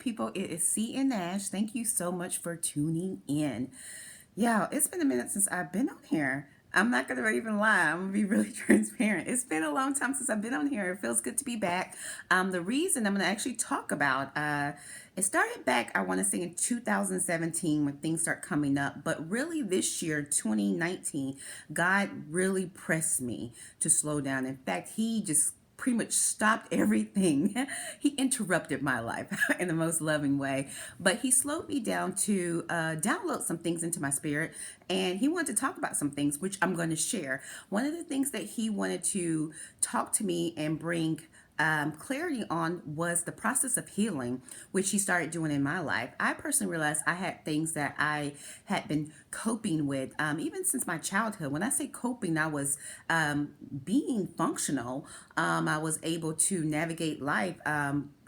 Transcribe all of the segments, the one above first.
people? It is C and Nash. Thank you so much for tuning in. Yeah, it's been a minute since I've been on here. I'm not gonna even lie. I'm gonna be really transparent. It's been a long time since I've been on here. It feels good to be back. The reason I'm gonna actually talk about it started back, I want to say, in 2017 when things start coming up. But really, this year, 2019, God really pressed me to slow down. In fact, He just pretty much stopped everything. He interrupted my life in the most loving way, but he slowed me down to download some things into my spirit, and he wanted to talk about some things which I'm going to share. One of the things that he wanted to talk to me and bring clarity on was the process of healing, which he started doing in my life. I personally realized I had things that I had been coping with even since my childhood. When I say coping, I was being functional. I was able to navigate life.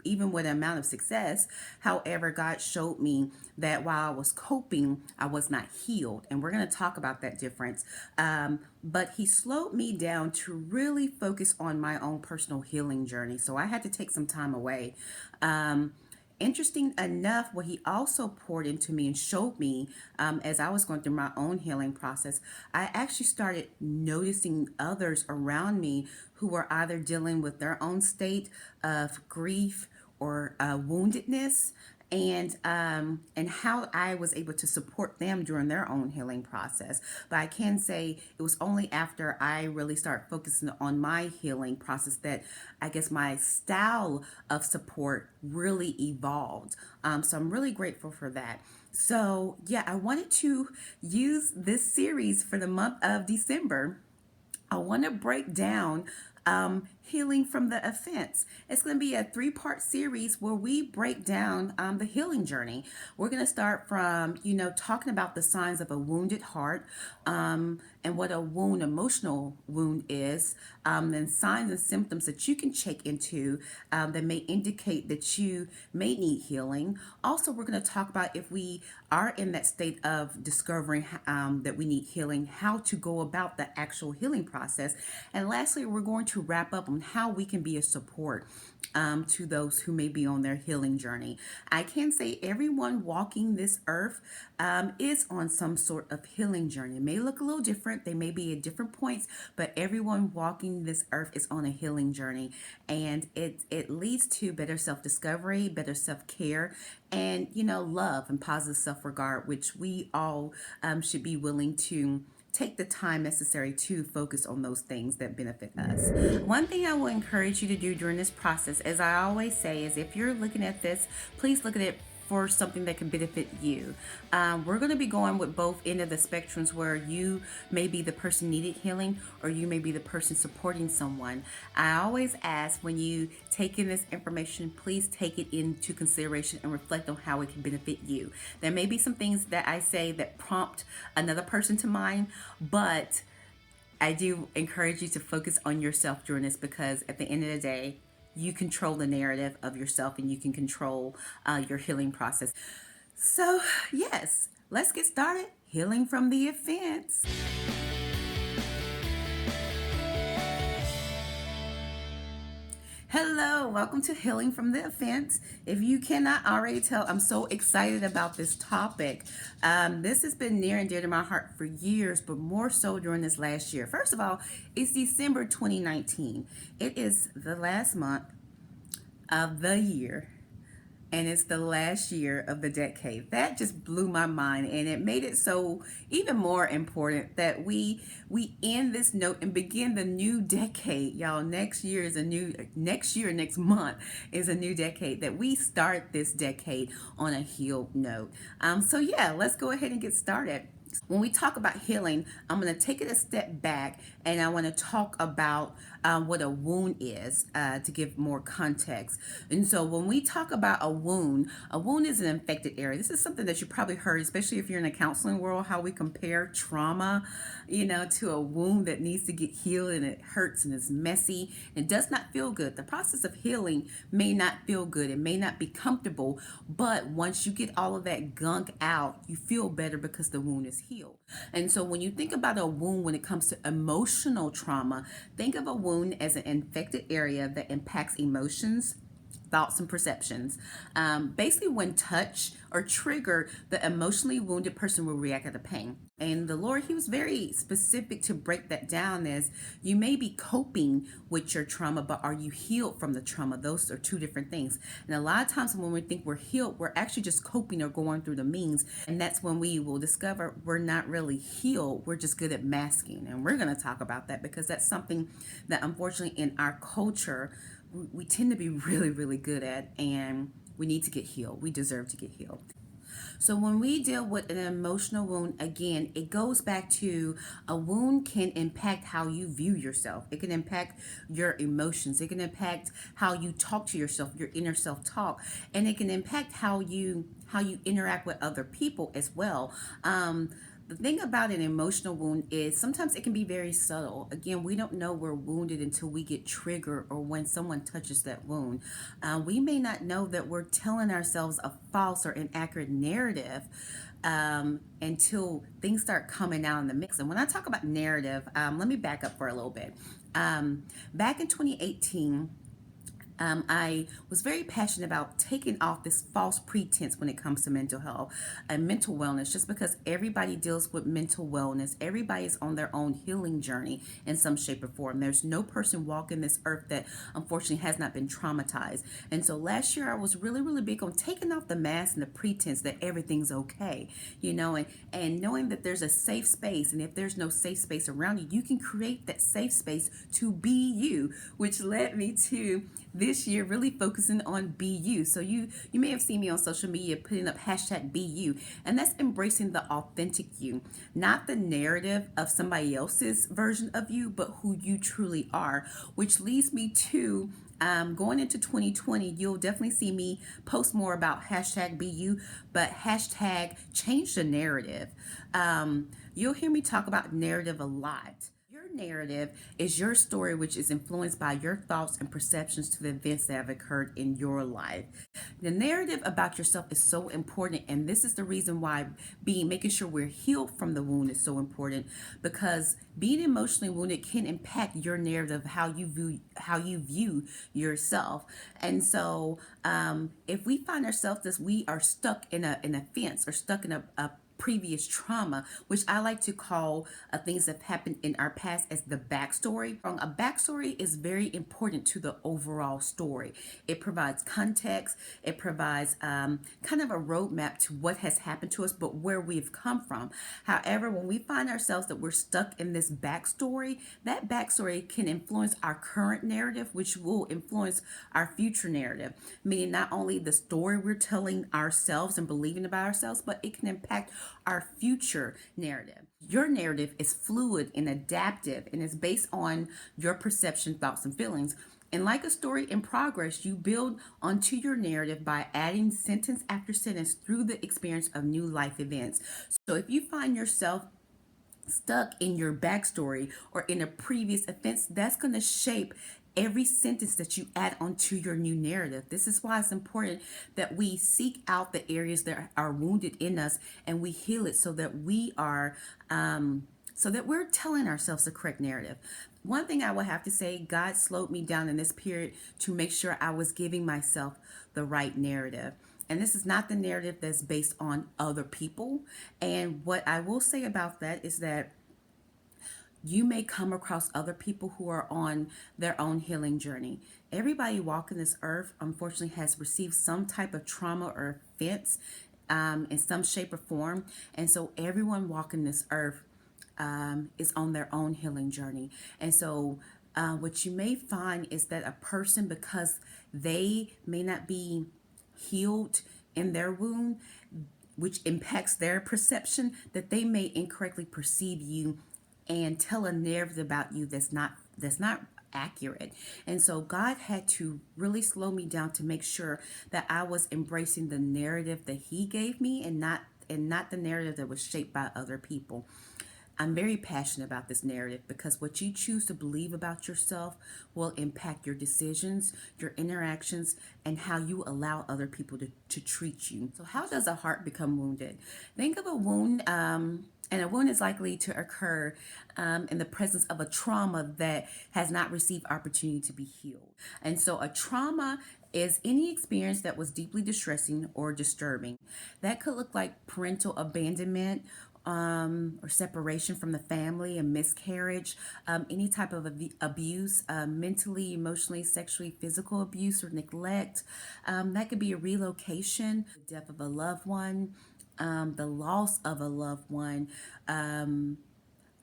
Even with an amount of success. However, God showed me that while I was coping, I was not healed. And we're going to talk about that difference. But He slowed me down to really focus on my own personal healing journey. So I had to take some time away. Interesting enough, what He also poured into me and showed me as I was going through my own healing process, I actually started noticing others around me who were either dealing with their own state of grief or woundedness, and how I was able to support them during their own healing process. But I can say it was only after I really started focusing on my healing process that I guess my style of support really evolved. So I'm really grateful for that. So yeah, I wanted to use this series for the month of December. I want to break down healing from the offense. It's going to be a three-part series where we break down the healing journey. We're going to start from, talking about the signs of a wounded heart, and what a wound, emotional wound is, then signs and symptoms that you can check into that may indicate that you may need healing. Also, we're going to talk about if we are in that state of discovering that we need healing, how to go about the actual healing process. And lastly, we're going to wrap up on how we can be a support to those who may be on their healing journey. I can say everyone walking this earth is on some sort of healing journey. It may look a little different, they may be at different points, but everyone walking this earth is on a healing journey. And it leads to better self-discovery, better self-care, and love and positive self-regard, which we all should be willing to take the time necessary to focus on those things that benefit us. One thing I will encourage you to do during this process, as I always say, is if you're looking at this, please look at it for something that can benefit you. We're going to be going with both end of the spectrums, where you may be the person needed healing or you may be the person supporting someone. I always ask, when you take in this information, please take it into consideration and reflect on how it can benefit you. There may be some things that I say that prompt another person to mind, but I do encourage you to focus on yourself during this, because at the end of the day, you control the narrative of yourself and you can control your healing process. So, yes, let's get started. Healing from the offense. Hello, welcome to Healing from the Offense. If you cannot already tell, I'm so excited about this topic. This has been near and dear to my heart for years, but more so during this last year. First of all, it's December 2019. It is the last month of the year, and it's the last year of the decade. That just blew my mind, and it made it so even more important that we end this note and begin the new decade. Y'all, next next month is a new decade, that we start this decade on a healed note. So yeah, let's go ahead and get started. When we talk about healing, I'm going to take it a step back, and I want to talk about what a wound is to give more context. And so when we talk about a wound is an infected area. This is something that you probably heard, especially if you're in the counseling world, how we compare trauma, to a wound that needs to get healed, and it hurts and it's messy and does not feel good. The process of healing may not feel good. It may not be comfortable, but once you get all of that gunk out, you feel better because the wound is healed. And so when you think about a wound, when it comes to emotional trauma, think of a wound as an infected area that impacts emotions, thoughts and perceptions. Basically, when touch or trigger, the emotionally wounded person will react to the pain. And the Lord, He was very specific to break that down as you may be coping with your trauma, but are you healed from the trauma? Those are two different things. And a lot of times when we think we're healed, we're actually just coping or going through the means. And that's when we will discover we're not really healed. We're just good at masking. And we're going to talk about that because that's something that unfortunately in our culture, we tend to be really, really good at, and we need to get healed. We deserve to get healed. So when we deal with an emotional wound, again, it goes back to a wound can impact how you view yourself. It can impact your emotions. It can impact how you talk to yourself, your inner self-talk, and it can impact how you interact with other people as well. The thing about an emotional wound is sometimes it can be very subtle. Again, we don't know we're wounded until we get triggered or when someone touches that wound. We may not know that we're telling ourselves a false or inaccurate narrative until things start coming out in the mix. And when I talk about narrative, let me back up for a little bit. Back in 2018, I was very passionate about taking off this false pretense when it comes to mental health and mental wellness, just because everybody deals with mental wellness. Everybody is on their own healing journey in some shape or form. There's no person walking this earth that unfortunately has not been traumatized. And so last year I was really, really big on taking off the mask and the pretense that everything's okay, and knowing that there's a safe space. And if there's no safe space around you, you can create that safe space to be you, which led me to this year really focusing on be you. So you may have seen me on social media putting up hashtag be you, and that's embracing the authentic you, not the narrative of somebody else's version of you, but who you truly are, which leads me to going into 2020, you'll definitely see me post more about hashtag be you, but hashtag change the narrative. You'll hear me talk about narrative a lot. Your narrative is your story, which is influenced by your thoughts and perceptions to the events that have occurred in your life. The narrative about yourself is so important, and this is the reason why making sure we're healed from the wound is so important, because being emotionally wounded can impact your narrative, how you view yourself. And so, if we find ourselves that we are stuck in a fence or stuck in a previous trauma, which I like to call things that happened in our past as the backstory. A backstory is very important to the overall story. It provides context, it provides kind of a roadmap to what has happened to us, but where we've come from. However, when we find ourselves that we're stuck in this backstory, that backstory can influence our current narrative, which will influence our future narrative, meaning not only the story we're telling ourselves and believing about ourselves, but it can impact our future narrative. Your narrative is fluid and adaptive and is based on your perception, thoughts, and feelings. And like a story in progress, you build onto your narrative by adding sentence after sentence through the experience of new life events. So if you find yourself stuck in your backstory or in a previous offense, that's going to shape every sentence that you add onto your new narrative. This is why it's important that we seek out the areas that are wounded in us and we heal it so that we're telling ourselves the correct narrative. One thing I will have to say, God slowed me down in this period to make sure I was giving myself the right narrative. And this is not the narrative that's based on other people. And what I will say about that is that you may come across other people who are on their own healing journey. Everybody walking this earth, unfortunately, has received some type of trauma or offense in some shape or form. And so everyone walking this earth is on their own healing journey. And so what you may find is that a person, because they may not be healed in their wound, which impacts their perception, that they may incorrectly perceive you and tell a narrative about you that's not accurate. And so God had to really slow me down to make sure that I was embracing the narrative that He gave me, and not the narrative that was shaped by other people. I'm very passionate about this narrative because what you choose to believe about yourself will impact your decisions, your interactions, and how you allow other people to treat you. So, how does a heart become wounded? Think of a wound. And a wound is likely to occur in the presence of a trauma that has not received opportunity to be healed. And so, a trauma is any experience that was deeply distressing or disturbing. That could look like parental abandonment, or separation from the family, a miscarriage, any type of abuse, mentally, emotionally, sexually, physical abuse, or neglect. That could be a relocation, the death of a loved one, the loss of a loved one,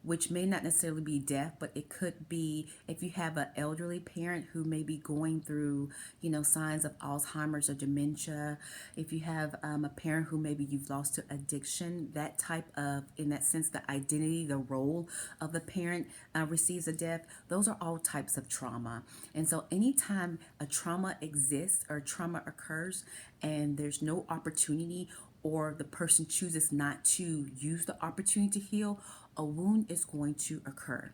which may not necessarily be death, but it could be if you have an elderly parent who may be going through, signs of Alzheimer's or dementia. If you have a parent who maybe you've lost to addiction, that type of, in that sense, the identity, the role of the parent receives a death. Those are all types of trauma. And so anytime a trauma exists or trauma occurs and there's no opportunity, or the person chooses not to use the opportunity to heal, a wound is going to occur.